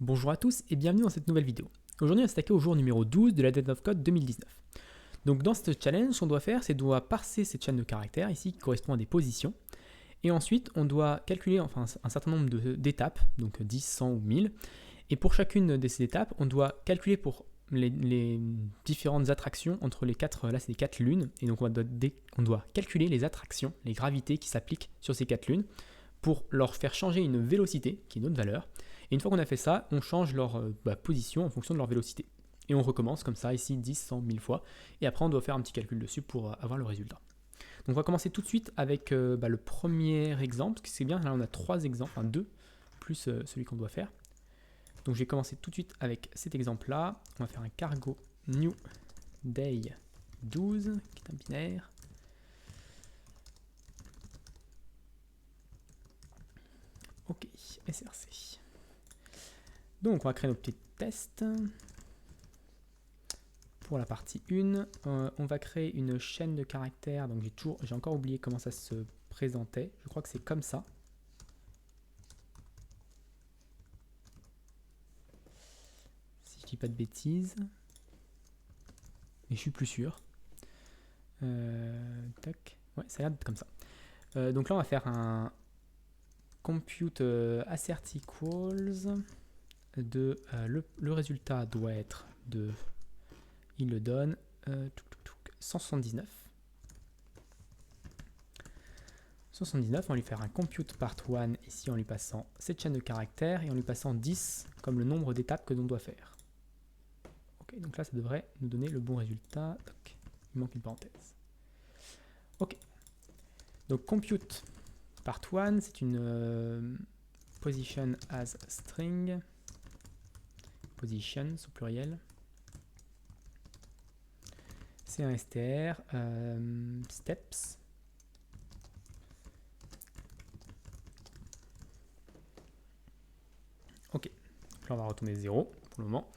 Bonjour à tous et bienvenue dans cette nouvelle vidéo. Aujourd'hui on va s'attaquer au jour numéro 12 de la Dead of Code 2019. Donc dans ce challenge, ce qu'on doit faire, c'est qu'on doit parser cette chaîne de caractères ici qui correspond à des positions. Et ensuite on doit calculer un certain nombre d'étapes, donc 10, 100 ou 1000. Et pour chacune de ces étapes, on doit calculer pour les différentes attractions entre les quatre, là c'est les 4 lunes. Et donc on doit calculer les attractions, les gravités qui s'appliquent sur ces 4 lunes pour leur faire changer une vélocité, qui est notre valeur. Et une fois qu'on a fait ça, on change leur position en fonction de leur vélocité. Et on recommence comme ça, ici 10, 100, 1000 fois. Et après, on doit faire un petit calcul dessus pour avoir le résultat. Donc on va commencer tout de suite avec le premier exemple. C'est bien, là on a 3 exemples, enfin 2, plus celui qu'on doit faire. Donc je vais commencer tout de suite avec cet exemple-là. On va faire un cargo new day 12, qui est un binaire. Ok, SRC. Donc on va créer nos petits tests. Pour la partie 1, on va créer une chaîne de caractères. Donc j'ai encore oublié comment ça se présentait. Je crois que c'est comme ça. Si je dis pas de bêtises. Mais je suis plus sûr. Tac. Ouais, ça a l'air d'être comme ça. Donc là, on va faire un compute assert equals de le résultat doit être de, il le donne 179. 179, on va lui faire un compute part 1 ici en lui passant cette chaîne de caractères et en lui passant 10 comme le nombre d'étapes que l'on doit faire. Ok, donc là ça devrait nous donner le bon résultat. Donc, il manque une parenthèse. Ok, donc compute part 1, c'est une position as string, positions au pluriel. C'est un str, steps. Ok, donc là on va retourner 0 pour le moment,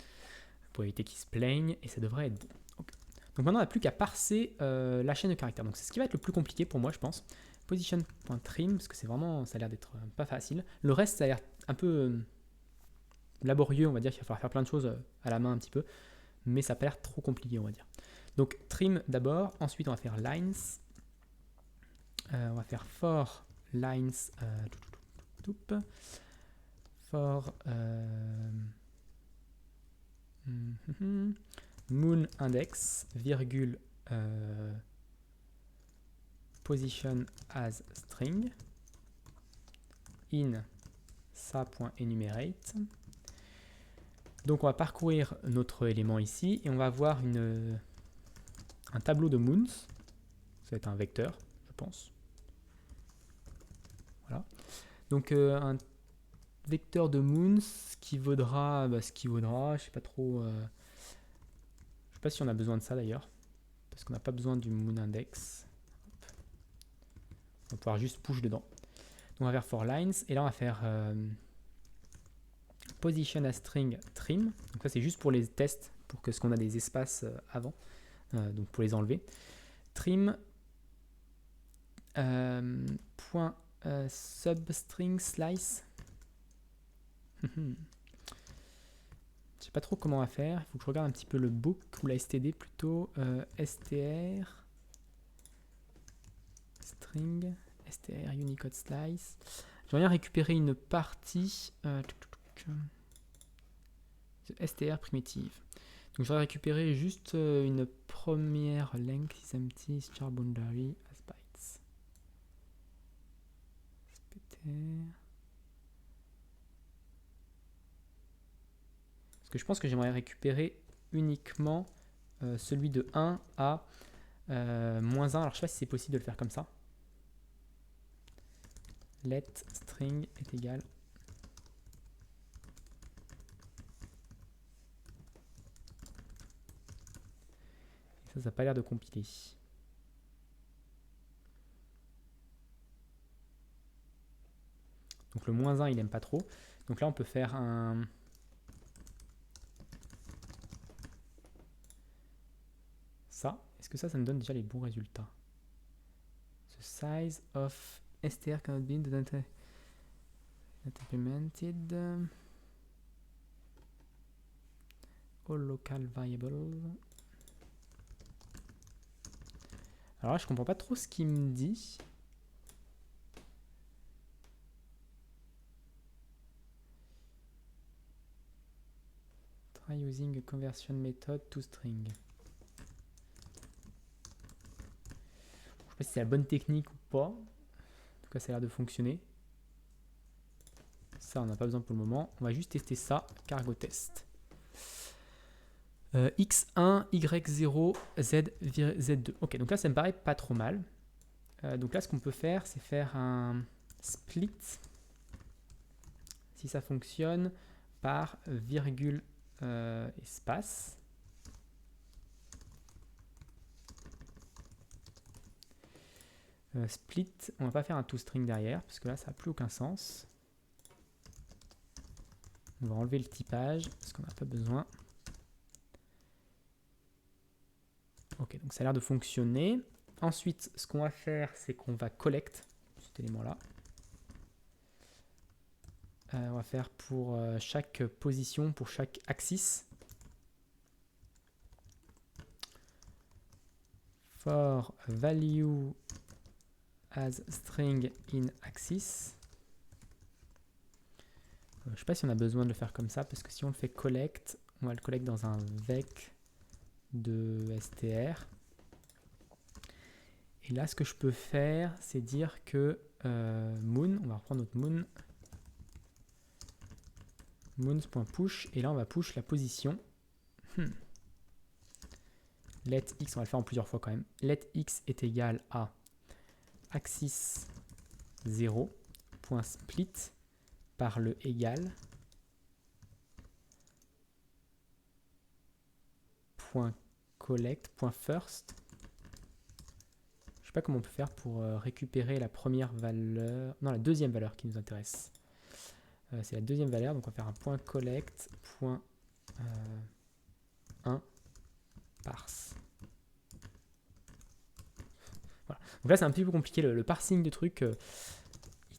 pour éviter qu'il se plaigne, et ça devrait être bon. Okay. Donc maintenant on n'a plus qu'à parser la chaîne de caractères. Donc c'est ce qui va être le plus compliqué pour moi je pense. Position.trim, parce que c'est vraiment, ça a l'air d'être pas facile. Le reste ça a l'air un peu laborieux, on va dire qu'il va falloir faire plein de choses à la main un petit peu, mais ça n'a pas l'air trop compliqué on va dire. Donc trim d'abord, ensuite on va faire lines, on va faire for lines, for moon index, virgule position as string, in sa.enumerate. Donc on va parcourir notre élément ici et on va avoir un tableau de moons. Ça va être un vecteur, je pense. Voilà. Donc un vecteur de moons qui vaudra ce qui vaudra. Je sais pas trop. Je sais pas si on a besoin de ça d'ailleurs, parce qu'on n'a pas besoin du moon index. Hop. On va pouvoir juste push dedans. Donc on va faire for lines et là on va faire position as string trim. Donc ça c'est juste pour les tests, pour que ce qu'on a des espaces avant, donc pour les enlever. Trim point substring slice. Je sais pas trop comment on va faire. Il faut que je regarde un petit peu le book ou la std plutôt. Str string str unicode slice. J'aimerais bien récupérer une partie str primitive. Donc j'aurais récupéré juste une première length is empty char boundary as bytes. Parce que je pense que j'aimerais récupérer uniquement celui de 1 à moins 1. Alors je sais pas si c'est possible de le faire comme ça. Let string est égal. Et ça n'a pas l'air de compiler. Donc le moins 1 il aime pas trop. Donc là on peut faire un... ça. Est-ce que ça me donne déjà les bons résultats? The size of str cannot be implemented. all local variable. Alors là, je comprends pas trop ce qu'il me dit. Try using a conversion method to string. Je sais pas si c'est la bonne technique ou pas. En tout cas, ça a l'air de fonctionner. Ça, on n'a pas besoin pour le moment. On va juste tester ça. Cargo test. X1, Y0, Z2. Ok, donc là, ça me paraît pas trop mal. Donc là, ce qu'on peut faire, c'est faire un split, si ça fonctionne, par virgule espace. Split, on va pas faire un toString derrière, parce que là, ça n'a plus aucun sens. On va enlever le typage, parce qu'on n'a pas besoin. Ok, donc ça a l'air de fonctionner. Ensuite, ce qu'on va faire, c'est qu'on va collect cet élément-là. On va faire pour chaque position, pour chaque axis. For value as string in axis. Je ne sais pas si on a besoin de le faire comme ça, parce que si on le fait collect, on va le collect dans un vec de str. Et là, ce que je peux faire, c'est dire que moon, on va reprendre notre moon, moons.push, et là on va push la position. Let x, on va le faire en plusieurs fois quand même. Let x est égal à axis 0.split par le égal .collect.first. Je sais pas comment on peut faire pour récupérer la première valeur, non, la deuxième valeur qui nous intéresse. C'est la deuxième valeur, donc on va faire un point collect, point 1 parse. Voilà. Donc là c'est un petit peu compliqué le parsing de trucs.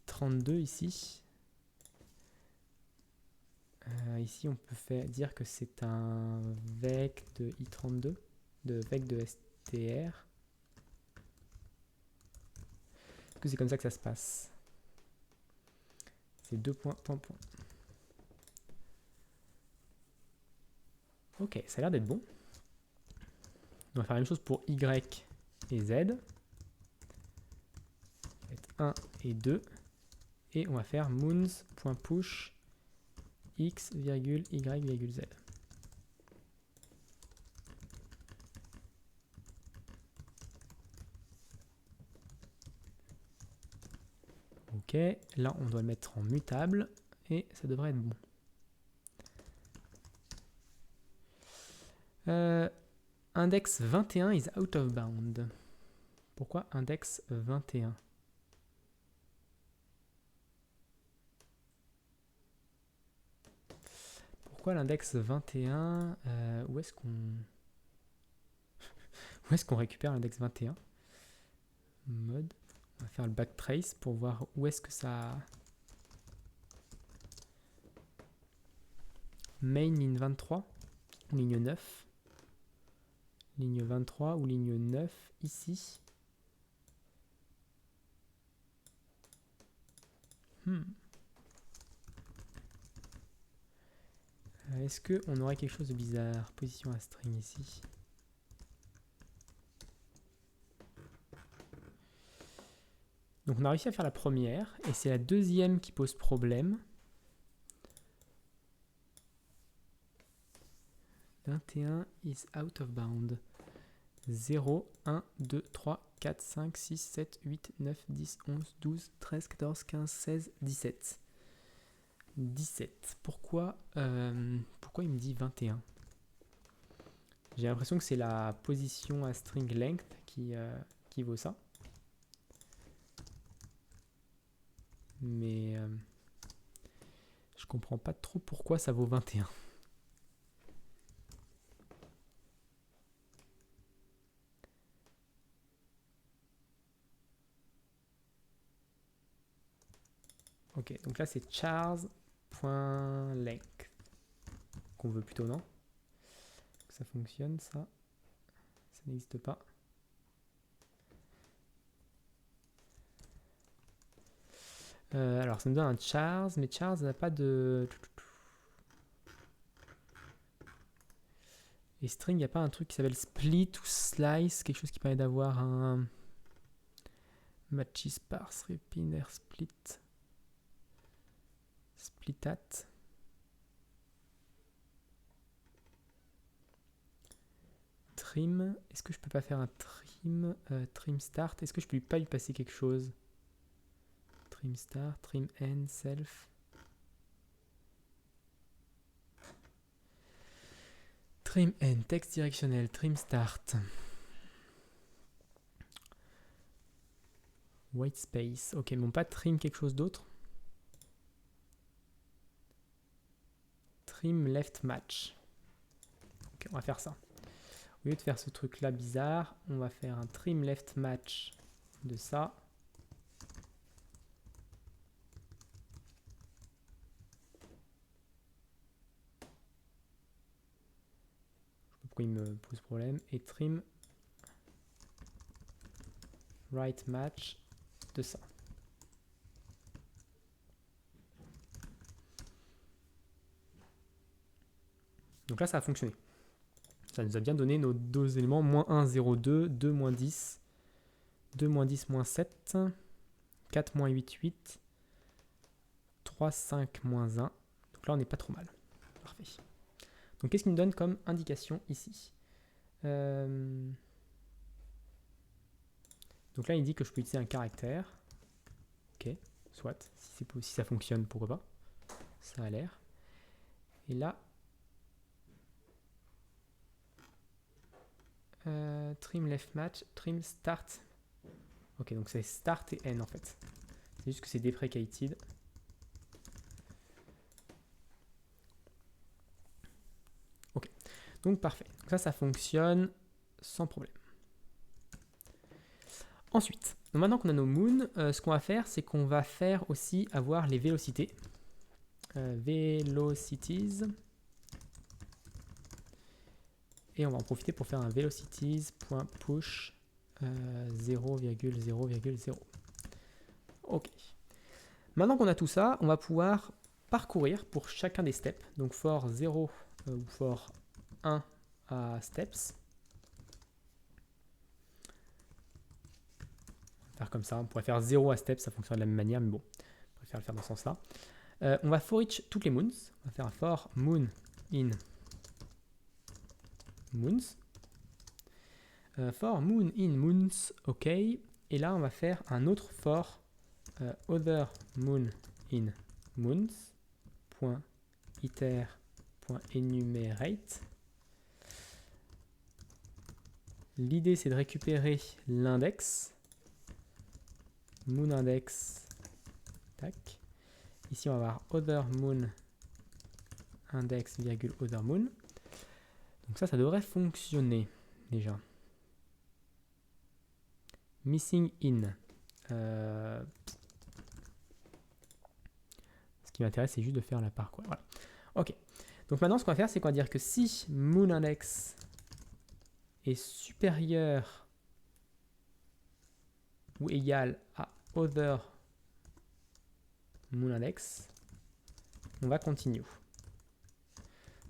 I32 ici. Ici on peut dire que c'est un vec de I32, de vec de str. Est-ce que c'est comme ça que ça se passe? C'est deux points, point. Ok, ça a l'air d'être bon. On va faire la même chose pour Y et Z. Ça va être 1 et 2. Et on va faire moons.push x, y, z. Ok, là on doit le mettre en mutable et ça devrait être bon. Index 21 is out of bound. Pourquoi index 21? Pourquoi l'index 21? Où est-ce qu'on où est-ce qu'on récupère l'index 21? Mode. On va faire le backtrace pour voir où est-ce que ça... Main ligne 23, ligne 9. Ligne 23 ou ligne 9 ici. Est-ce qu'on aurait quelque chose de bizarre? Position à string ici. Donc on a réussi à faire la première et c'est la deuxième qui pose problème. 21 is out of bound. 0, 1, 2, 3, 4, 5, 6, 7, 8, 9, 10, 11, 12, 13, 14, 15, 16, 17. 17. Pourquoi il me dit 21? J'ai l'impression que c'est la position à string length qui vaut ça. Mais je comprends pas trop pourquoi ça vaut 21. Ok, donc là c'est chars.length qu'on veut plutôt, non? ça fonctionne, ça. Ça n'existe pas. Alors, ça me donne un chars, mais chars n'a pas de... Et string, il n'y a pas un truc qui s'appelle split ou slice, quelque chose qui permet d'avoir un... matchy sparse, repeater, split... splitat. Trim, est-ce que je peux pas faire un trim, trim start, est-ce que je peux pas lui passer quelque chose? Trim start, trim end, self. Trim end, texte directionnel, trim start. White space, ok, bon pas trim quelque chose d'autre. Trim left match. Ok, on va faire ça. Au lieu de faire ce truc là bizarre, on va faire un trim left match de ça. Pourquoi il me pose problème. Et trim right match de ça. Donc là, ça a fonctionné. Ça nous a bien donné nos deux éléments, moins 1, 0, 2, 2, moins 10, 2, moins 10, moins 7, 4, moins 8, 8, 3, 5, moins 1. Donc là, on n'est pas trop mal. Parfait. Donc qu'est-ce qu'il me donne comme indication ici? Donc là, il dit que je peux utiliser un caractère. Ok, soit. Si ça fonctionne, pourquoi pas. Ça a l'air. Et là, trim left match, trim start. Ok, donc c'est start et end en fait. C'est juste que c'est deprecated. Ok, donc parfait. Donc ça fonctionne sans problème. Ensuite, maintenant qu'on a nos moons, ce qu'on va faire, c'est qu'on va faire aussi avoir les vélocités. Velocities. Et on va en profiter pour faire un velocities.push 0,0,0. Ok. Maintenant qu'on a tout ça, on va pouvoir parcourir pour chacun des steps. Donc for 0 ou for 1 à steps. Faire comme ça, on pourrait faire 0 à steps, ça fonctionne de la même manière, mais bon, on préfère le faire dans ce sens-là. On va for each toutes les moons. On va faire un for moon in moons. For moon in moons, ok. Et là, on va faire un autre for other moon in moons. .iter.enumerate. L'idée, c'est de récupérer l'index. Moon index. Tac. Ici, on va avoir other moon index, virgule other moon. Donc ça devrait fonctionner déjà. Missing in. Ce qui m'intéresse, c'est juste de faire la part, quoi. Voilà. Ok. Donc maintenant, ce qu'on va faire, c'est qu'on va dire que si moon index est supérieur ou égal à other moon index, on va continue.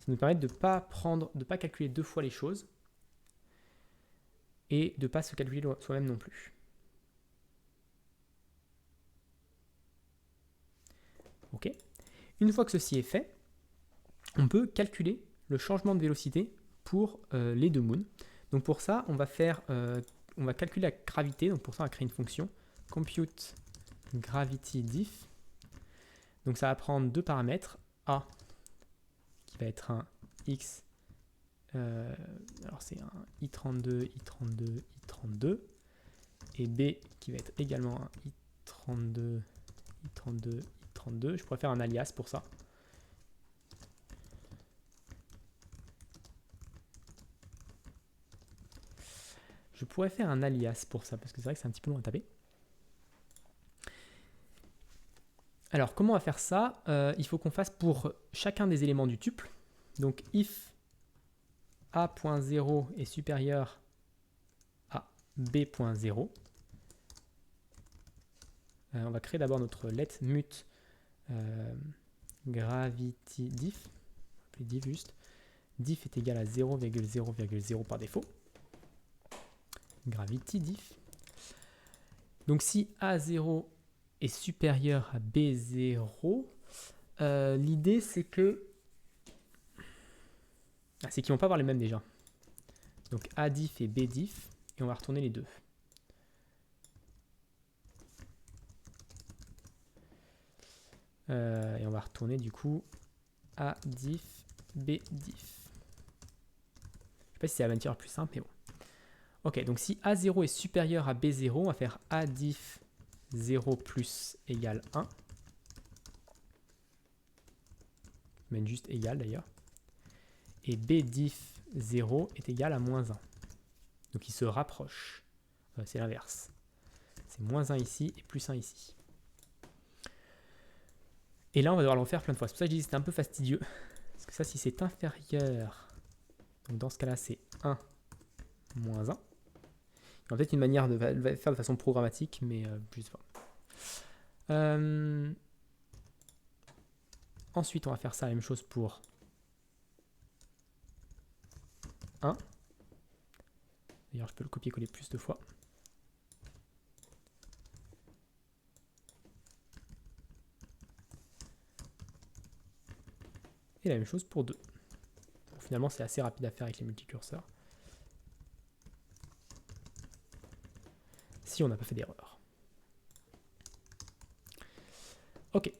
Ça nous permet de ne pas calculer deux fois les choses et de ne pas se calculer soi-même non plus. Ok. Une fois que ceci est fait, on peut calculer le changement de vélocité pour les deux moons. Donc pour ça, on va calculer la gravité. Donc pour ça, on va créer une fonction compute gravity diff. Donc ça va prendre deux paramètres, a qui va être un x, alors c'est un i32, i32, i32, et b qui va être également un i32, i32, i32. Je pourrais faire un alias pour ça. Je pourrais faire un alias pour ça, parce que c'est vrai que c'est un petit peu long à taper. Alors, comment on va faire ça? Il faut qu'on fasse pour chacun des éléments du tuple. Donc, if A.0 est supérieur à B.0. On va créer d'abord notre let mut gravity diff. On va appeler diff juste. Diff est égal à 0,0,0 par défaut. Gravity diff. Donc si A0 est supérieur à B0, l'idée c'est que c'est qu'ils vont pas avoir les mêmes déjà. Donc A diff et B diff, et on va retourner les deux. Et on va retourner du coup A diff, B diff. Je sais pas si c'est la manière plus simple, mais bon. Ok, donc si A0 est supérieur à B0, on va faire A diff 0 plus égale 1. Je mets juste égal d'ailleurs. Et B diff 0 est égal à moins 1. Donc il se rapproche. C'est l'inverse. C'est moins 1 ici et plus 1 ici. Et là, on va devoir le refaire plein de fois. C'est pour ça que je dis que c'était un peu fastidieux. Parce que ça, si c'est inférieur, donc dans ce cas-là, c'est 1 moins 1. Il y a peut-être une manière de faire de façon programmatique, mais je sais pas. Ensuite, on va faire ça la même chose pour 1. D'ailleurs, je peux le copier-coller plus de fois. Et la même chose pour 2. Bon, finalement, c'est assez rapide à faire avec les multicurseurs. Si on n'a pas fait d'erreur. Ok.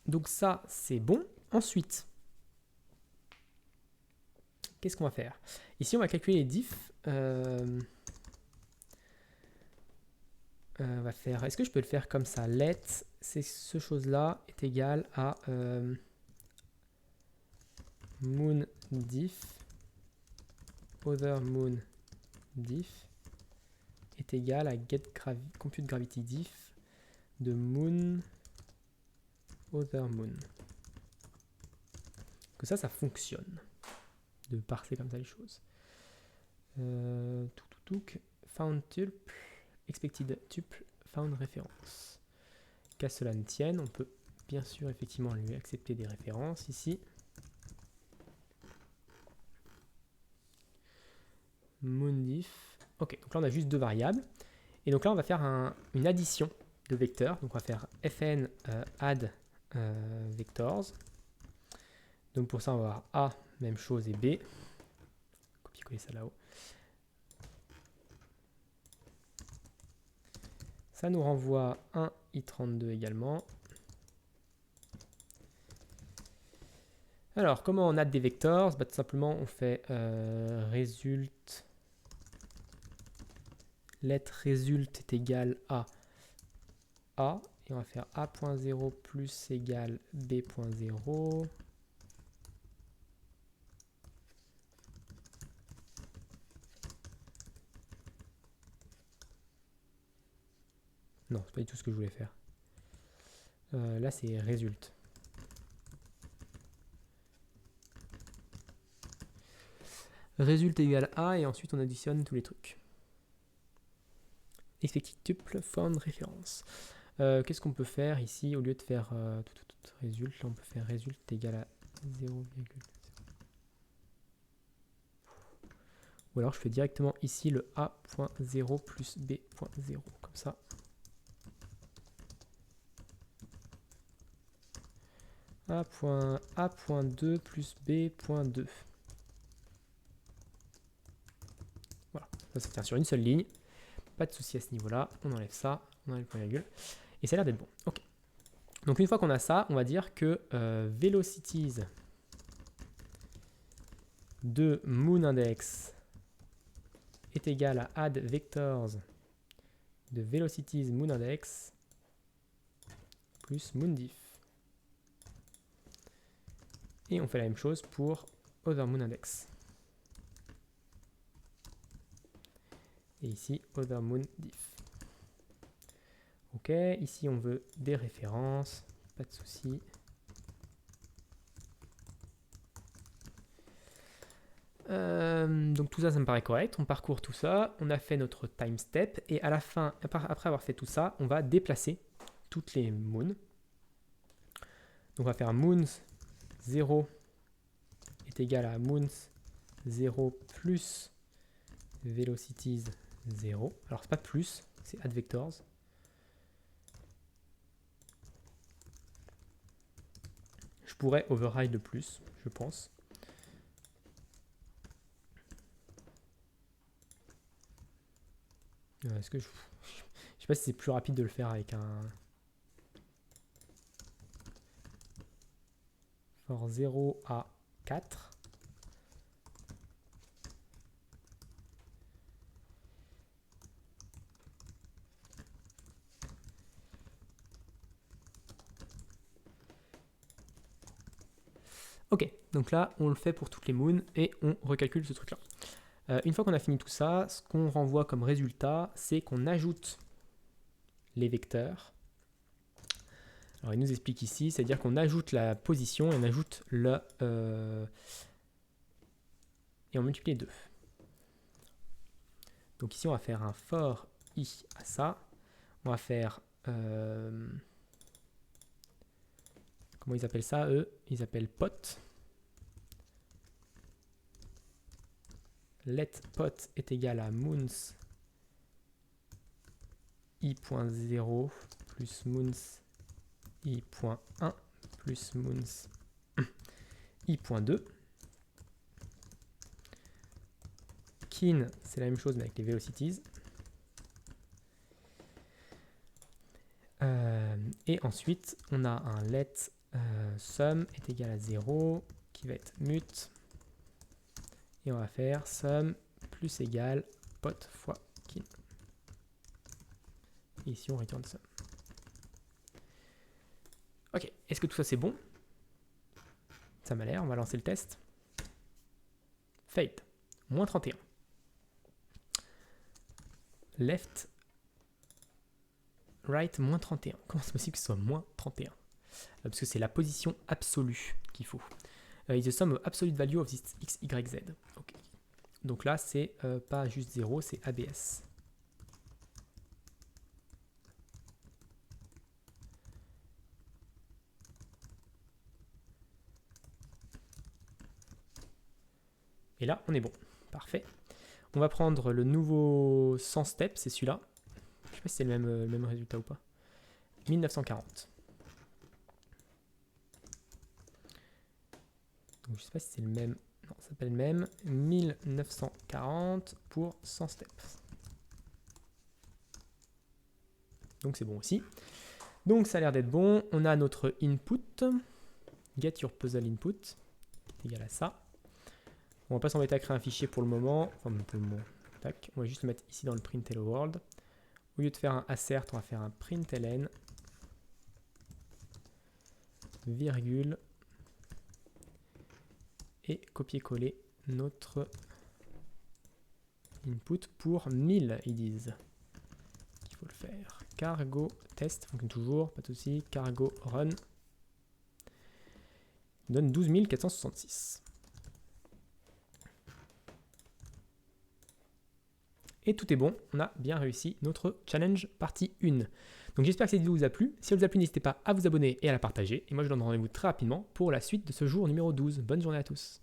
Donc ça, c'est bon. Ensuite, qu'est-ce qu'on va faire? Ici, on va calculer les diffs. On va faire. Est-ce que je peux le faire comme ça? Let, c'est ce chose-là est égal à moon diff, other moon diff est égal à get compute gravity diff de moon other moon. Que ça fonctionne de parser comme ça les choses. Found tuple, expected tuple, found référence. Qu'à cela ne tienne, on peut bien sûr effectivement lui accepter des références ici. Moondiff. Ok, donc là on a juste deux variables. Et donc là on va faire une addition de vecteurs. Donc on va faire fn add vectors. Donc pour ça on va avoir A, même chose, et B. Copier-coller ça là-haut. Ça nous renvoie 1 i32 également. Alors, comment on add des vectors? Tout simplement, on fait result. Let result est égal à A. Et on va faire A.0 plus égale B.0. Non, c'est pas du tout ce que je voulais faire. Là, c'est result. Result égale A et ensuite on additionne tous les trucs. Expected tuple found référence. Qu'est-ce qu'on peut faire ici au lieu de faire result? Là, on peut faire result égale à 0,0. Ou alors je fais directement ici le A.0 plus B.0, comme ça. A.2 plus B.2. Voilà, ça tient sur une seule ligne. Pas de souci à ce niveau-là. On enlève ça, on enlève le point virgule. Et ça a l'air d'être bon. Ok. Donc une fois qu'on a ça, on va dire que velocities de moonIndex est égal à add vectors de velocities moonIndex plus moondiff. Et on fait la même chose pour other moonIndex. Et ici, other moondiff. Ok, ici on veut des références, pas de souci. Donc tout ça, ça me paraît correct. On parcourt tout ça, on a fait notre time step, et à la fin, après avoir fait tout ça, on va déplacer toutes les moons. Donc on va faire moons 0 est égal à moons 0 plus velocities 0. Alors c'est pas plus, c'est add vectors. Je pourrais override le plus, je pense. Est-ce que je sais pas si c'est plus rapide de le faire avec un for 0 à 4. Ok, donc là on le fait pour toutes les moons et on recalcule ce truc là. Une fois qu'on a fini tout ça, ce qu'on renvoie comme résultat, c'est qu'on ajoute les vecteurs. Alors il nous explique ici, c'est-à-dire qu'on ajoute la position et on ajoute le... et on multiplie les deux. Donc ici on va faire un for i à ça. On va faire... comment ils appellent ça, eux? Ils appellent pot. Let pot est égal à moons i.0 plus moons i.1 plus moons i.2. Kin, c'est la même chose mais avec les velocities. Et ensuite, on a un let sum est égal à 0 qui va être mut. Et on va faire sum plus égal pot fois kin. Et ici, on return sum. Ok, est-ce que tout ça c'est bon? Ça m'a l'air, on va lancer le test. Fade, moins 31. Left, right, moins 31. Comment c'est possible que ce soit moins 31? Parce que c'est la position absolue qu'il faut. Is the sum of absolute value of this x, y, z. Okay. Donc là, c'est pas juste 0, c'est ABS. Et là, on est bon. Parfait. On va prendre le nouveau 100 step, c'est celui-là. Je sais pas si c'est le même résultat ou pas. 1940. Donc je sais pas si c'est le même. Non, ça s'appelle le même. 1940 pour 100 steps. Donc c'est bon aussi. Donc ça a l'air d'être bon. On a notre input. Get your puzzle input. C'est égal à ça. On va pas s'embêter à créer un fichier pour le moment. Enfin, pour le moment. Tac. On va juste le mettre ici dans le print hello world. Au lieu de faire un assert, on va faire un println, virgule, et copier-coller notre input pour 1000, ils disent qu'il faut le faire. Cargo test, fonctionne toujours, pas de souci. Cargo run, donne 12 466. Et tout est bon, on a bien réussi notre challenge partie 1. Donc j'espère que cette vidéo vous a plu. Si elle vous a plu, n'hésitez pas à vous abonner et à la partager. Et moi je vous donne rendez-vous très rapidement pour la suite de ce jour numéro 12. Bonne journée à tous.